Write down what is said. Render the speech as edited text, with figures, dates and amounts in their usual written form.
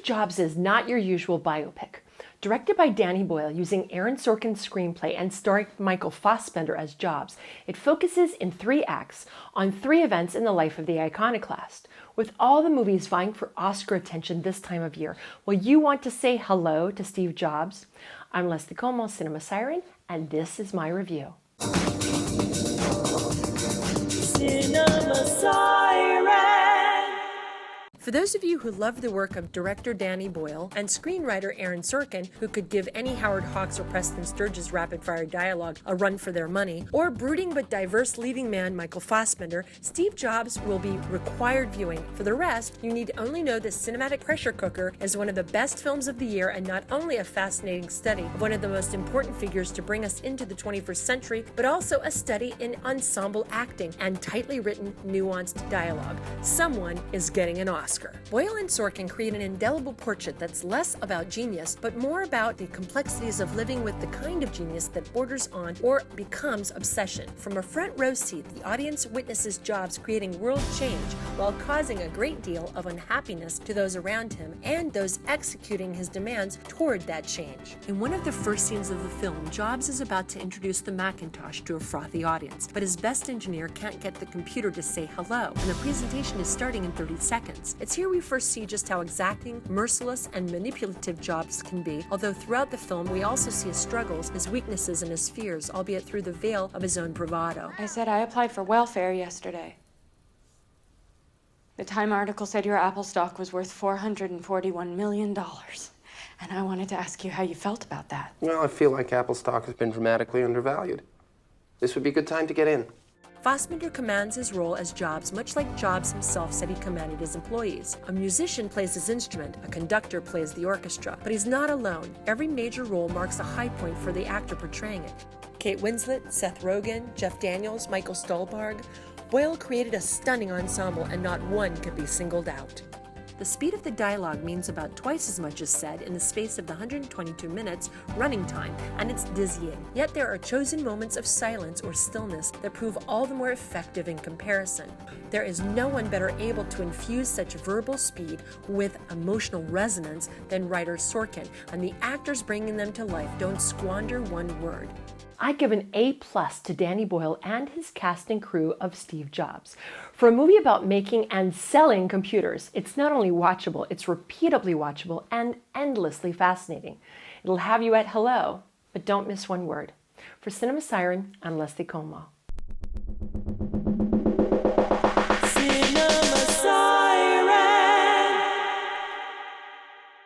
Steve Jobs is not your usual biopic. Directed by Danny Boyle using Aaron Sorkin's screenplay and starring Michael Fassbender as Jobs, it focuses in 3 acts on 3 events in the life of the iconoclast. With all the movies vying for Oscar attention this time of year, will you want to say hello to Steve Jobs? I'm Leslie Como, Cinema Siren, and this is my review. Cinema Siren! For those of you who love the work of director Danny Boyle and screenwriter Aaron Sorkin, who could give any Howard Hawks or Preston Sturges rapid-fire dialogue a run for their money, or brooding but diverse leading man Michael Fassbender, Steve Jobs will be required viewing. For the rest, you need only know this cinematic pressure cooker is one of the best films of the year and not only a fascinating study of one of the most important figures to bring us into the 21st century, but also a study in ensemble acting and tightly written, nuanced dialogue. Someone is getting an Oscar. Boyle and Sorkin create an indelible portrait that's less about genius, but more about the complexities of living with the kind of genius that borders on or becomes obsession. From a front row seat, the audience witnesses Jobs creating world change while causing a great deal of unhappiness to those around him and those executing his demands toward that change. In one of the first scenes of the film, Jobs is about to introduce the Macintosh to a frothy audience, but his best engineer can't get the computer to say hello, and the presentation is starting in 30 seconds. It's here we first see just how exacting, merciless, and manipulative Jobs can be, although throughout the film we also see his struggles, his weaknesses, and his fears, albeit through the veil of his own bravado. I said I applied for welfare yesterday. The Time article said your Apple stock was worth $441 million. And I wanted to ask you how you felt about that. Well, I feel like Apple stock has been dramatically undervalued. This would be a good time to get in. Fassbender commands his role as Jobs, much like Jobs himself said he commanded his employees. A musician plays his instrument, a conductor plays the orchestra, but he's not alone. Every major role marks a high point for the actor portraying it. Kate Winslet, Seth Rogen, Jeff Daniels, Michael Stuhlbarg. Boyle created a stunning ensemble, and not one could be singled out. The speed of the dialogue means about twice as much is said in the space of the 122 minutes running time, and it's dizzying. Yet there are chosen moments of silence or stillness that prove all the more effective in comparison. There is no one better able to infuse such verbal speed with emotional resonance than writer Sorkin, and the actors bringing them to life don't squander one word. I give an A+ to Danny Boyle and his cast and crew of Steve Jobs. For a movie about making and selling computers, it's not only watchable, it's repeatably watchable and endlessly fascinating. It'll have you at hello, but don't miss one word. For Cinema Siren, I'm Leslie Como.